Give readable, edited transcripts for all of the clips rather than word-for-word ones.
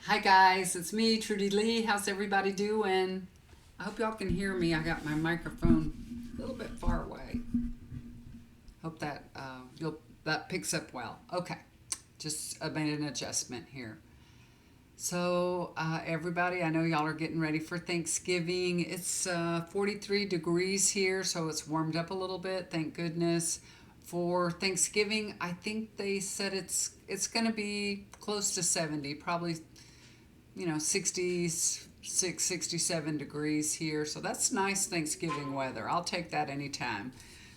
Hi guys, it's me, Trudy Lee. How's everybody doing? I hope y'all can hear me. I got my microphone a little bit far away. Hope that that picks up well. Okay, just made an adjustment here. So everybody, I know y'all are getting ready for Thanksgiving. It's 43 degrees here, so it's warmed up a little bit. Thank goodness. For Thanksgiving, I think they said it's going to be close to 70, probably 66, 67 degrees here. So that's nice Thanksgiving weather. I'll take that anytime.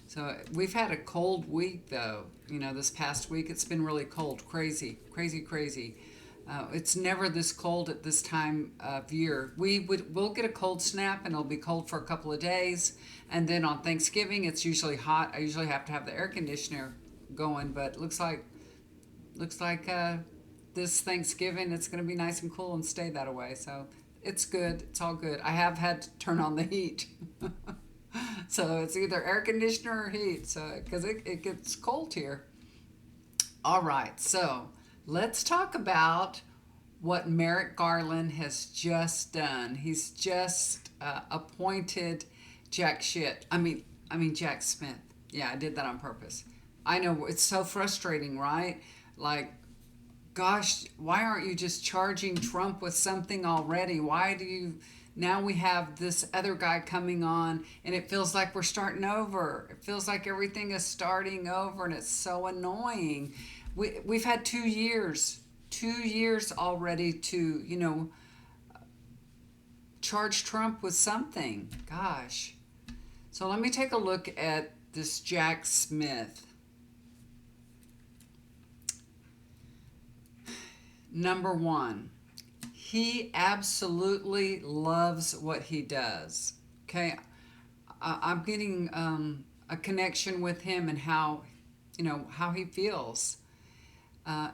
So we've had a cold week though. This past week it's been really cold, crazy, crazy, crazy. It's never this cold at this time of year. We'll get a cold snap and it'll be cold for a couple of days, and then on Thanksgiving it's usually hot. I usually have to have the air conditioner going, but looks like this Thanksgiving it's going to be nice and cool and stay that way. So it's good. It's all good. I have had to turn on the heat. So it's either air conditioner or heat. So because it gets cold here. All right. So let's talk about what Merrick Garland has just done. He's just appointed Jack Shit. I mean Jack Smith. Yeah, I did that on purpose. I know it's so frustrating, right? Like, gosh, why aren't you just charging Trump with something already? Why do you now we have this other guy coming on and it feels like we're starting over. It feels like everything is starting over and it's so annoying. We've had 2 years, 2 years already to, charge Trump with something. Gosh. So let me take a look at this Jack Smith. Number one, he absolutely loves what he does. Okay, I'm getting a connection with him and how he feels.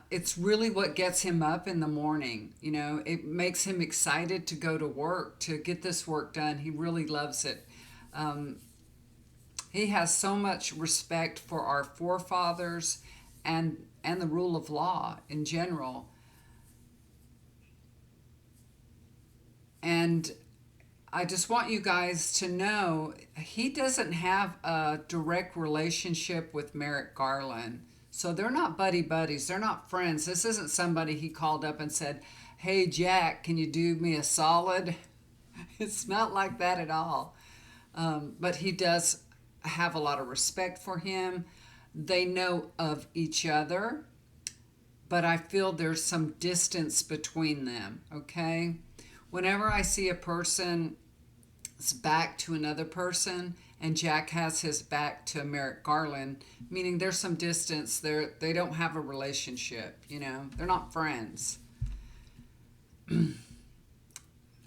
It's really what gets him up in the morning. It makes him excited to go to work, to get this work done. He really loves it. Um, he has so much respect for our forefathers and the rule of law in general. And I just want you guys to know he doesn't have a direct relationship with Merrick Garland. So they're not buddy buddies. They're not friends. This isn't somebody he called up and said, "Hey, Jack, can you do me a solid?" It's not like that at all. But he does have a lot of respect for him. They know of each other, but I feel there's some distance between them, okay? Whenever I see a person's back to another person and Jack has his back to Merrick Garland, meaning there's some distance there, they don't have a relationship, they're not friends.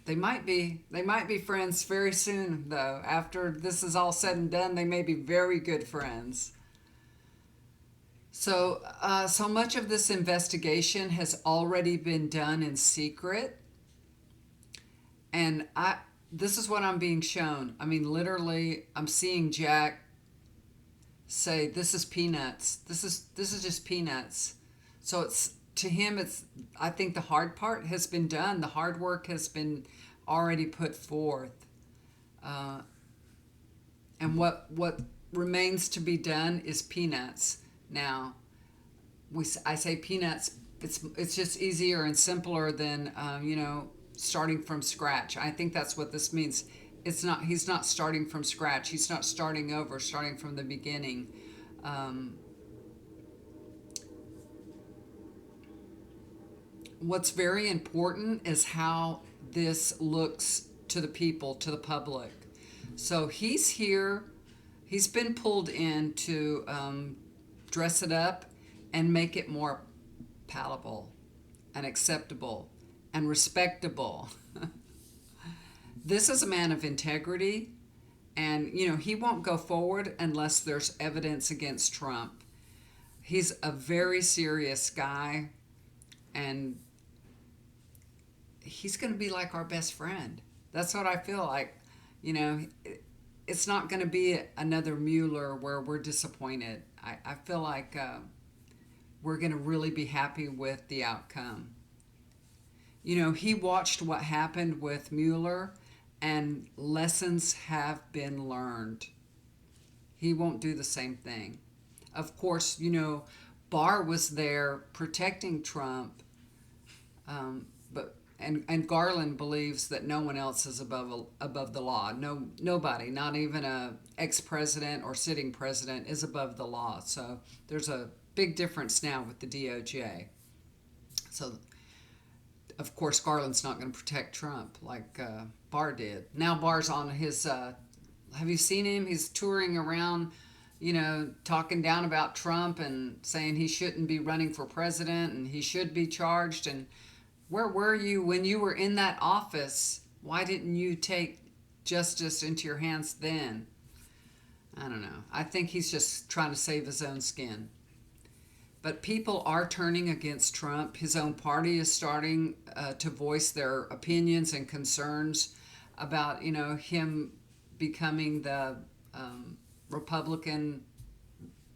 They might be friends very soon though. After this is all said and done, they may be very good friends. So much of this investigation has already been done in secret, and this is what I'm being shown. I mean, literally, I'm seeing Jack say, "This is peanuts. This is just peanuts." So it's to him. It's I think the hard part has been done. The hard work has been already put forth, uh, and what remains to be done is peanuts. Now, I say peanuts. It's just easier and simpler than starting from scratch. I think that's what this means. It's not. He's not starting from scratch. He's not starting over, starting from the beginning. Um, what's very important is how this looks to the people, to the public. So he's here. He's been pulled in to dress it up and make it more palatable and acceptable and respectable. This is a man of integrity, and he won't go forward unless there's evidence against Trump. He's a very serious guy, and he's going to be like our best friend. That's what I feel like. You know, it's not going to be another Mueller where we're disappointed. I feel like we're going to really be happy with the outcome. He watched what happened with Mueller, and lessons have been learned. He won't do the same thing. Of course, Barr was there protecting Trump, but and Garland believes that no one else is above the law. No, nobody, not even a ex-president or sitting president, is above the law. So there's a big difference now with the DOJ. So of course Garland's not going to protect Trump like Barr did. Now Barr's on his. Have you seen him? He's touring around, talking down about Trump and saying he shouldn't be running for president and he should be charged. And where were you when you were in that office? Why didn't you take justice into your hands then? I don't know. I think he's just trying to save his own skin. But people are turning against Trump. His own party is starting to voice their opinions and concerns about, him becoming the Republican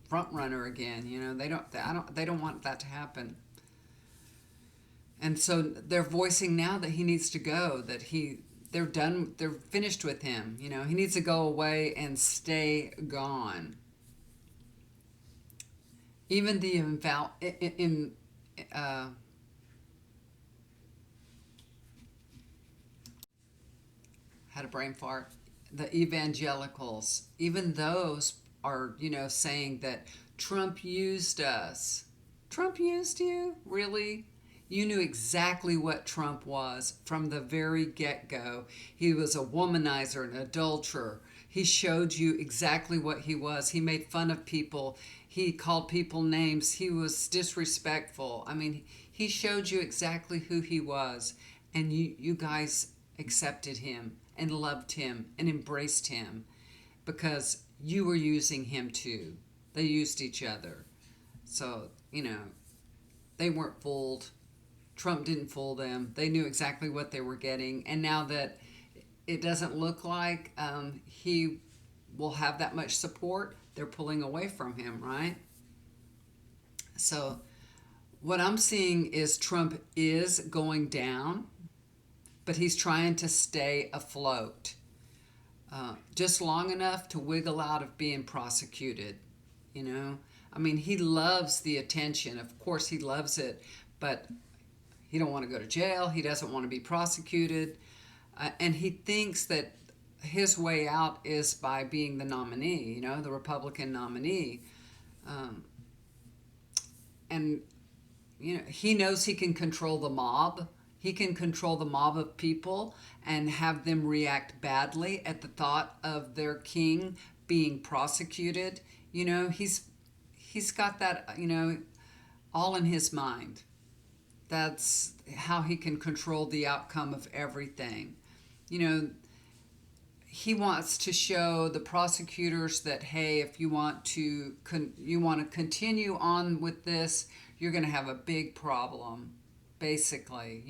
front runner again. They don't want that to happen. And so they're voicing now that he needs to go, that they're done, they're finished with him. He needs to go away and stay gone. Even the had a brain fart. The evangelicals, even those are, saying that Trump used us. Trump used you? Really? You knew exactly what Trump was from the very get-go. He was a womanizer, an adulterer. He showed you exactly what he was. He made fun of people. He called people names. He was disrespectful. I mean, he showed you exactly who he was. And you guys accepted him and loved him and embraced him because you were using him too. They used each other. So, they weren't fooled. Trump didn't fool them. They knew exactly what they were getting. And now that it doesn't look like he will have that much support, they're pulling away from him, right? So what I'm seeing is Trump is going down, but he's trying to stay afloat just long enough to wiggle out of being prosecuted. I mean, he loves the attention. Of course, he loves it, but he don't want to go to jail. He doesn't want to be prosecuted. And he thinks that his way out is by being the nominee, the Republican nominee. And, he knows he can control the mob. He can control the mob of people and have them react badly at the thought of their king being prosecuted. He's got that, all in his mind. That's how he can control the outcome of everything. He wants to show the prosecutors that, hey, if you want to continue on with this, you're going to have a big problem, basically,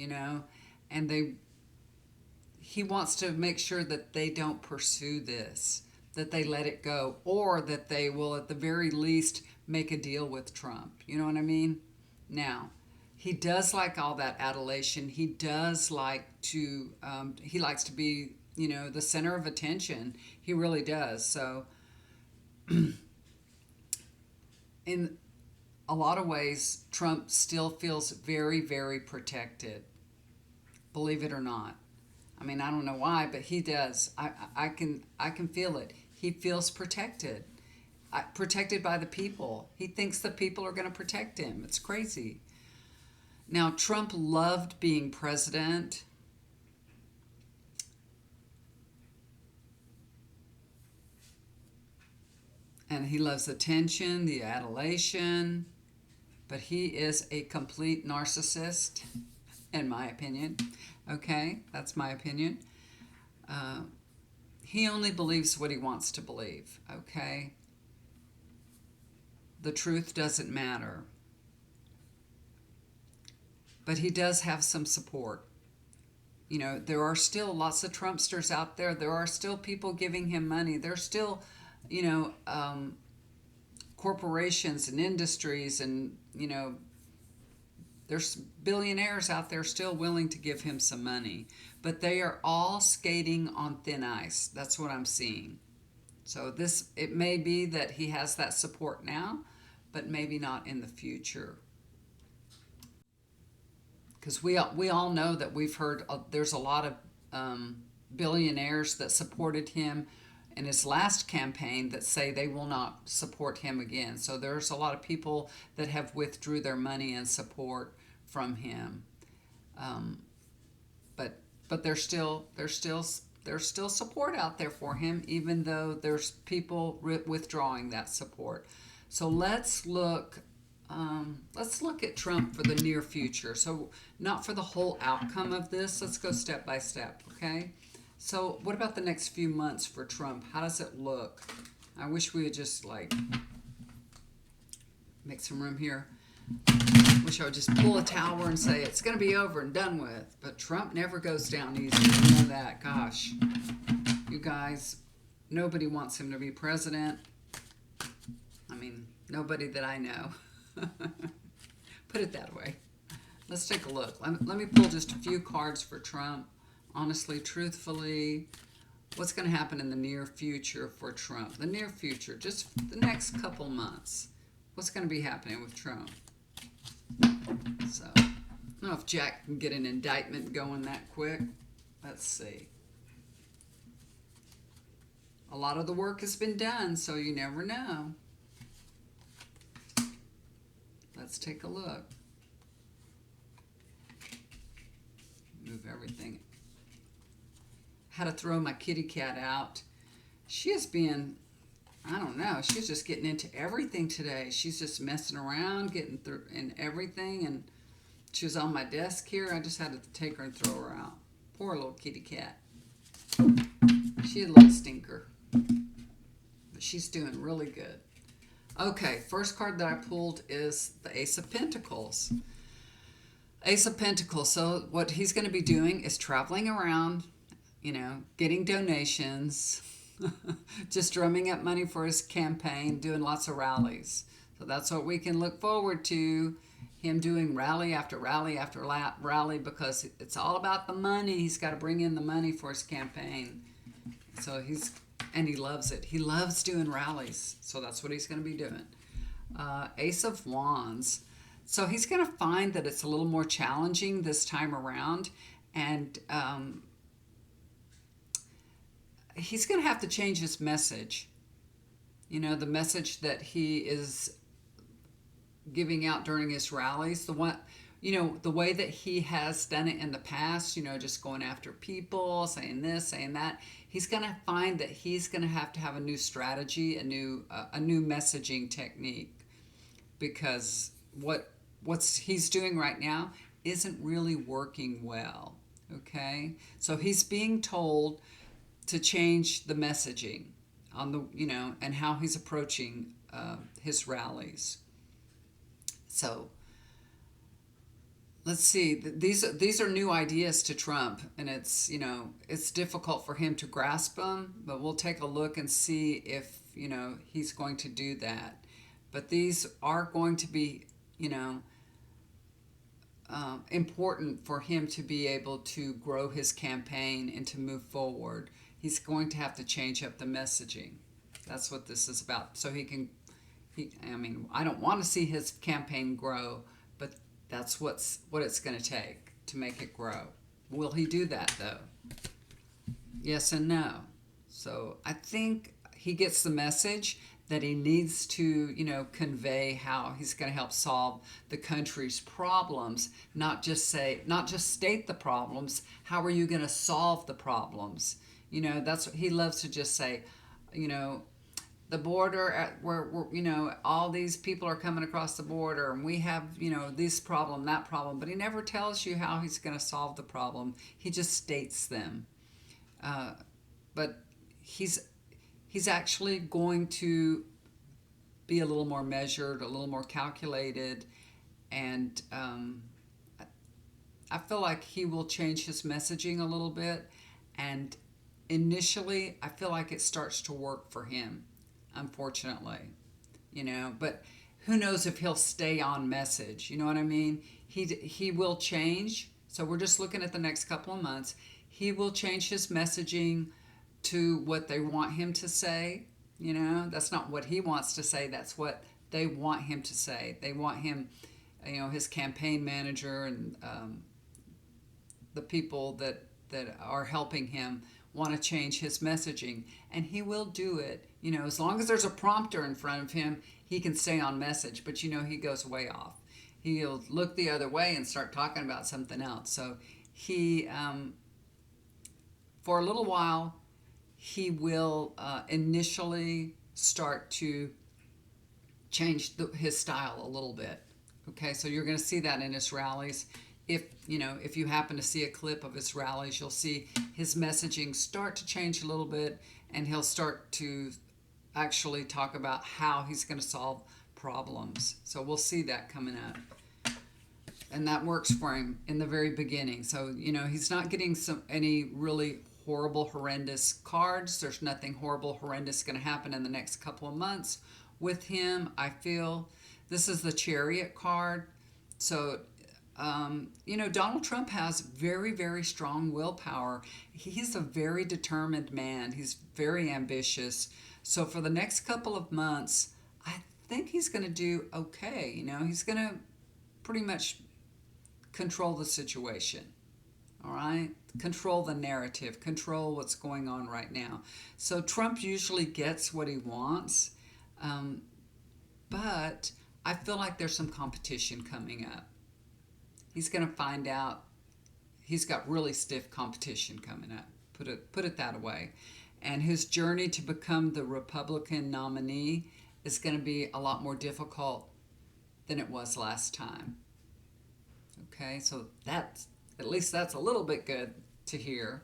and he wants to make sure that they don't pursue this, that they let it go, or that they will at the very least make a deal with Trump. You know what I mean? Now, he does like all that adulation. He does like to, he likes to be, the center of attention. He really does. So in a lot of ways, Trump still feels very, very protected. Believe it or not. I mean, I don't know why, but he does. I can feel it. He feels protected. Protected by the people. He thinks the people are going to protect him. It's crazy. Now, Trump loved being president. And he loves attention, the adulation. But he is a complete narcissist, in my opinion. Okay, that's my opinion. He only believes what he wants to believe. Okay? The truth doesn't matter. But he does have some support. There are still lots of Trumpsters out there. There are still people giving him money. There's still, corporations and industries and, There's billionaires out there still willing to give him some money, but they are all skating on thin ice. That's what I'm seeing. So this, it may be that he has that support now, but maybe not in the future. Because we all know that we've heard there's a lot of billionaires that supported him in his last campaign that say they will not support him again. So there's a lot of people that have withdrew their money and support from him. Um, but there's still support out there for him, even though there's people withdrawing that support. So let's look at Trump for the near future. So not for the whole outcome of this. Let's go step by step, okay? So what about the next few months for Trump? How does it look? I wish we would just like make some room here. Wish I would just pull a tower and say it's going to be over and done with. But Trump never goes down easy. You know that. Gosh, you guys, nobody wants him to be president. I mean, nobody that I know. Put it that way. Let's take a look. Let me pull just a few cards for Trump. Honestly, truthfully, what's going to happen in the near future for Trump? The near future, just the next couple months. What's going to be happening with Trump? So, I don't know if Jack can get an indictment going that quick. Let's see. A lot of the work has been done, so you never know. Let's take a look. Move everything. How to throw my kitty cat out. She is being, I don't know, she's just getting into everything today. She's just messing around, getting through in everything, and she was on my desk here. I just had to take her and throw her out. Poor little kitty cat. She's a little stinker, but she's doing really good. Okay, first card that I pulled is the Ace of Pentacles. Ace of Pentacles. So what he's going to be doing is traveling around, getting donations, just drumming up money for his campaign, doing lots of rallies. So that's what we can look forward to, him doing rally after rally after rally, because it's all about the money. He's got to bring in the money for his campaign. So and he loves it. He loves doing rallies. So that's what he's going to be doing. Ace of Wands. So he's going to find that it's a little more challenging this time around. And he's going to have to change his message. The message that he is giving out during his rallies. The way that he has done it in the past, just going after people, saying this, saying that. He's going to find that he's going to have a new strategy, a new messaging technique, because what's he's doing right now isn't really working well. Okay, so he's being told to change the messaging on and how he's approaching his rallies. So let's see. These are new ideas to Trump, and it's difficult for him to grasp them. But we'll take a look and see if he's going to do that. But these are going to be important for him to be able to grow his campaign and to move forward. He's going to have to change up the messaging. That's what this is about. So I don't want to see his campaign grow, but that's what it's going to take to make it grow. Will he do that, though? Yes and no. So I think he gets the message that he needs to, convey how he's going to help solve the country's problems, not just state the problems. How are you going to solve the problems? That's what he loves to just say, the border where all these people are coming across the border, and we have this problem, that problem, but he never tells you how he's going to solve the problem. He just states them. But he's actually going to be a little more measured, a little more calculated, and I feel like he will change his messaging a little bit. And initially, I feel like it starts to work for him, unfortunately. But who knows if he'll stay on message? You know what I mean? He will change. So we're just looking at the next couple of months. He will change his messaging to what they want him to say. That's not what he wants to say. That's what they want him to say. They want him, his campaign manager and the people that are helping him want to change his messaging, and he will do it. As long as there's a prompter in front of him, he can stay on message. But he goes way off. He'll look the other way and start talking about something else. So he, for a little while, he will initially start to change his style a little bit. Okay, so you're going to see that in his rallies. If you happen to see a clip of his rallies, you'll see his messaging start to change a little bit, and he'll start to actually talk about how he's going to solve problems. So we'll see that coming up, and that works for him in the very beginning. So he's not getting any really horrible, horrendous cards. There's nothing horrible, horrendous going to happen in the next couple of months with him. I feel this is the Chariot card. So Donald Trump has very, very strong willpower. He's a very determined man. He's very ambitious. So for the next couple of months, I think he's going to do okay. He's going to pretty much control the situation. All right? Control the narrative. Control what's going on right now. So Trump usually gets what he wants. But I feel like there's some competition coming up. He's going to find out he's got really stiff competition coming up. Put it that way. And his journey to become the Republican nominee is going to be a lot more difficult than it was last time. Okay, so at least that's a little bit good to hear.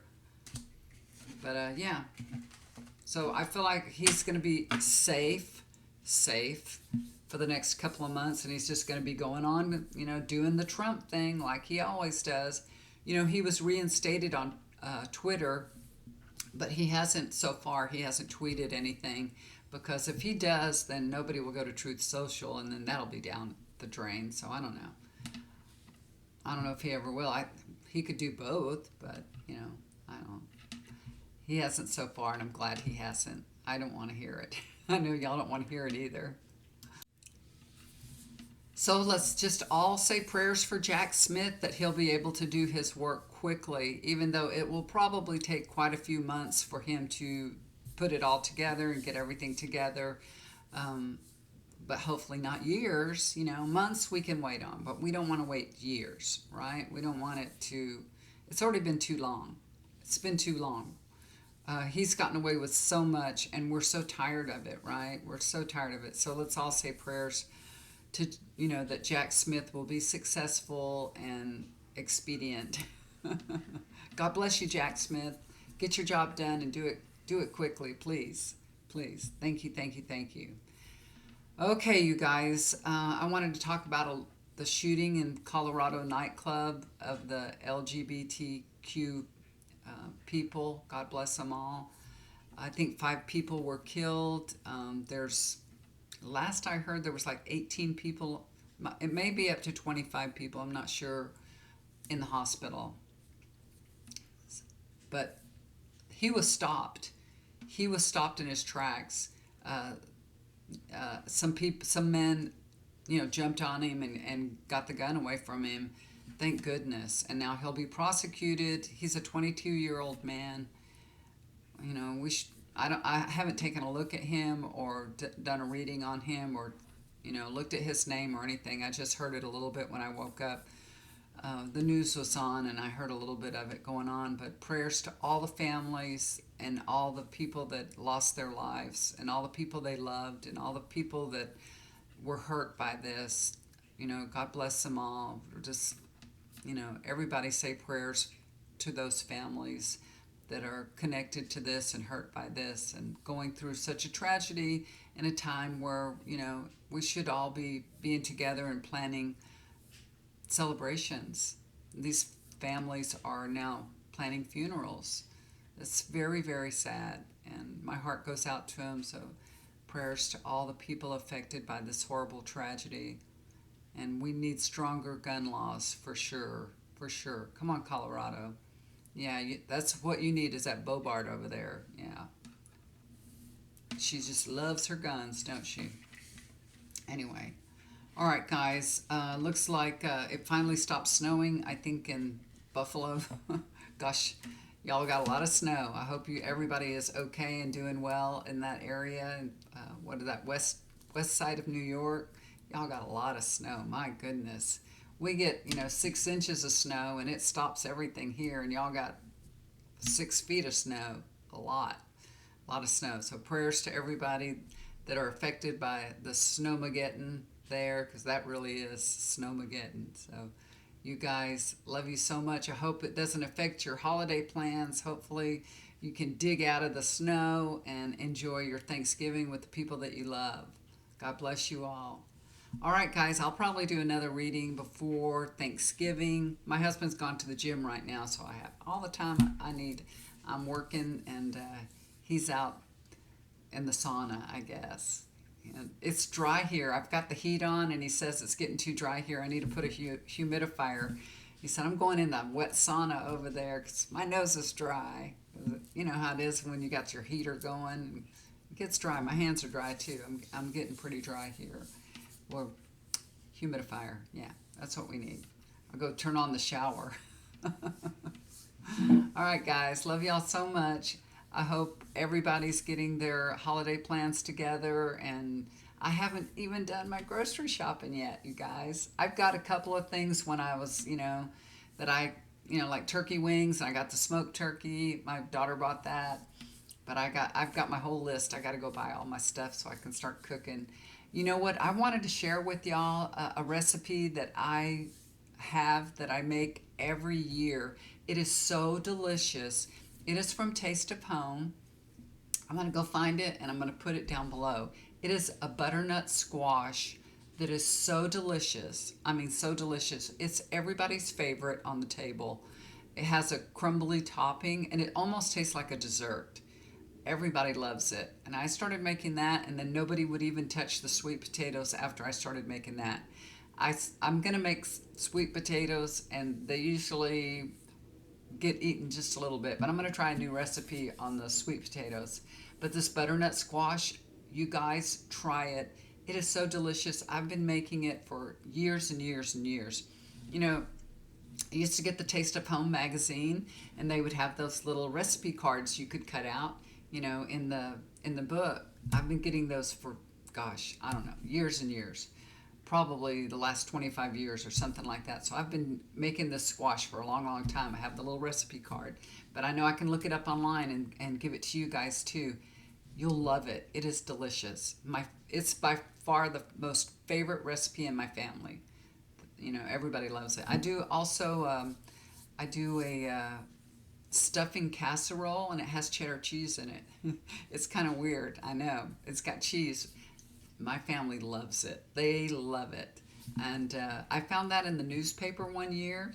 But yeah, so I feel like he's going to be safe for the next couple of months, and he's just going to be going on, doing the Trump thing like he always does. He was reinstated on Twitter, but he hasn't tweeted anything, because if he does, then nobody will go to Truth Social, and then that'll be down the drain. So I don't know if he ever will. He could do both, but I don't. He hasn't so far, and I'm glad he hasn't. I don't want to hear it. I know y'all don't want to hear it either. So let's just all say prayers for Jack Smith, that he'll be able to do his work quickly, even though it will probably take quite a few months for him to put it all together and get everything together. But hopefully not years. Months we can wait on, but we don't want to wait years, right? We don't want it to, it's already been too long. It's been too long. He's gotten away with so much, and we're so tired of it, right? We're so tired of it. So let's all say prayers to, that Jack Smith will be successful and expedient. God bless you, Jack Smith. Get your job done and do it quickly, please. Please. Thank you. Okay, you guys, I wanted to talk about the shooting in Colorado nightclub of the LGBTQ people. God bless them all. I think 5 people were killed. Last I heard, there was like 18 people. It may be up to 25 people. I'm not sure, in the hospital. But he was stopped. He was stopped in his tracks. Some men, jumped on him and got the gun away from him. Thank goodness. And now he'll be prosecuted. He's a 22-year-old man. I haven't taken a look at him or done a reading on him or, looked at his name or anything. I just heard it a little bit when I woke up. The news was on, and I heard a little bit of it going on. But prayers to all the families and all the people that lost their lives, and all the people they loved, and all the people that were hurt by this. God bless them all. Just, everybody say prayers to those families that are connected to this and hurt by this and going through such a tragedy in a time where, we should all be being together and planning celebrations. These families are now planning funerals. It's very, very sad, and my heart goes out to them. So prayers to all the people affected by this horrible tragedy. And we need stronger gun laws for sure. For sure. Come on, Colorado. Yeah, that's what you need is that Bobart over there. Yeah. She just loves her guns, don't she? Anyway. All right, guys. Looks like it finally stopped snowing, I think, in Buffalo. Gosh, y'all got a lot of snow. I hope everybody is okay and doing well in that area. And what is that, west side of New York? Y'all got a lot of snow. My goodness. We get, 6 inches of snow and it stops everything here. And y'all got 6 feet of snow. A lot of snow. So prayers to everybody that are affected by the snowmageddon there, because that really is snowmageddon. So you guys, love you so much. I hope it doesn't affect your holiday plans. Hopefully you can dig out of the snow and enjoy your Thanksgiving with the people that you love. God bless you all. All right, guys, I'll probably do another reading before Thanksgiving. My husband's gone to the gym right now, so I have all the time I need. I'm working, and he's out in the sauna, I guess. And it's dry here. I've got the heat on, and he says it's getting too dry here. I need to put a humidifier. He said, I'm going in that wet sauna over there because my nose is dry. You know how it is when you got your heater going. It gets dry. My hands are dry, too. I'm getting pretty dry here. Well, humidifier. Yeah, that's what we need. I'll go turn on the shower. All right, guys. Love y'all so much. I hope everybody's getting their holiday plans together, and I haven't even done my grocery shopping yet, you guys. I've got a couple of things when I was, that I, like turkey wings, and I got the smoked turkey. My daughter bought that, but I've got my whole list. I got to go buy all my stuff so I can start cooking. You know what? I wanted to share with y'all a recipe that I have that I make every year. It is so delicious. It is from Taste of Home. I'm going to go find it and I'm going to put it down below. It is a butternut squash that is so delicious. I mean, so delicious. It's everybody's favorite on the table. It has a crumbly topping and it almost tastes like a dessert. Everybody loves it. And I started making that, and then nobody would even touch the sweet potatoes after I started making that. I'm going to make sweet potatoes, and they usually get eaten just a little bit, but I'm going to try a new recipe on the sweet potatoes. But this butternut squash, you guys try it. It is so delicious. I've been making it for years and years and years. I used to get the Taste of Home magazine, and they would have those little recipe cards you could cut out, in the book. I've been getting those for, gosh, I don't know, years and years. Probably the last 25 years or something like that. So I've been making this squash for a long, long time. I have the little recipe card, but I know I can look it up online and give it to you guys too. You'll love it. It is delicious. It's by far the most favorite recipe in my family. Everybody loves it. I do also, I do a stuffing casserole, and it has cheddar cheese in it. It's kind of weird, I know. It's got cheese. My family loves it. They love it. And I found that in the newspaper one year.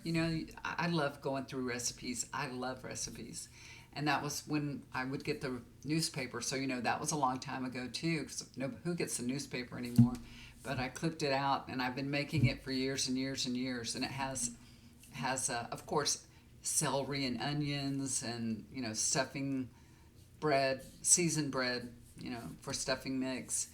I love going through recipes. I love recipes. And that was when I would get the newspaper. So, that was a long time ago, too. Because who gets the newspaper anymore? But I clipped it out, and I've been making it for years and years and years. And it has of course, celery and onions and, stuffing bread, seasoned bread, for stuffing mix.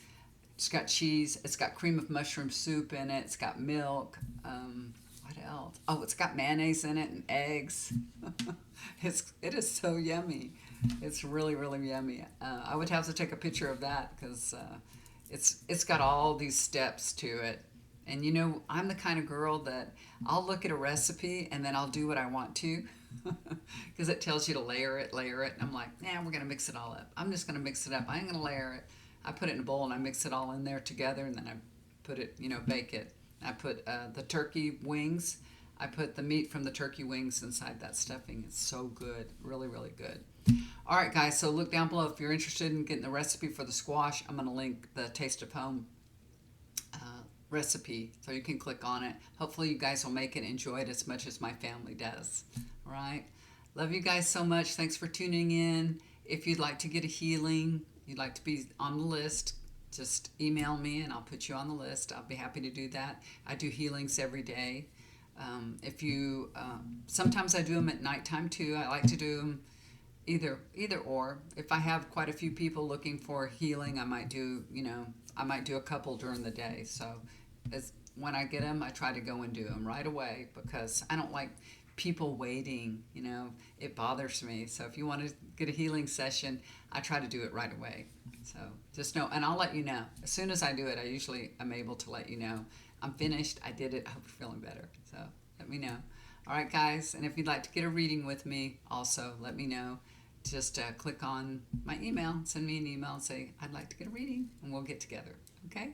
It's got cheese. It's got cream of mushroom soup in it. It's got milk. What else? Oh, it's got mayonnaise in it and eggs. It is so yummy. It's really, really yummy. I would have to take a picture of that because it's got all these steps to it. And I'm the kind of girl that I'll look at a recipe and then I'll do what I want to because it tells you to layer it. And I'm like, we're going to mix it all up. I'm just going to mix it up. I ain't going to layer it. I put it in a bowl and I mix it all in there together, and then I put it, bake it. I put the turkey wings. I put the meat from the turkey wings inside that stuffing. It's so good. Really, really good. All right, guys. So look down below if you're interested in getting the recipe for the squash. I'm going to link the Taste of Home recipe so you can click on it. Hopefully you guys will make it and enjoy it as much as my family does. All right. Love you guys so much. Thanks for tuning in. If you'd like to get a healing, you'd like to be on the list, just email me and I'll put you on the list. I'll be happy to do that. I do healings every day. If you, sometimes I do them at nighttime too. I like to do them either or. If I have quite a few people looking for healing, I might do, I might do a couple during the day. So when I get them, I try to go and do them right away because I don't like people waiting. It bothers me. So if you want to get a healing session, I try to do it right away. So just know, and I'll let you know. As soon as I do it, I usually am able to let you know. I'm finished. I did it. I hope you're feeling better. So let me know. All right, guys. And if you'd like to get a reading with me, also let me know. Just click on my email, send me an email and say, I'd like to get a reading, and we'll get together. Okay?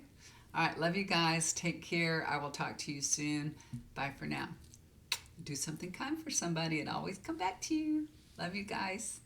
All right. Love you guys. Take care. I will talk to you soon. Bye for now. Do something kind for somebody and always come back to you. Love you guys.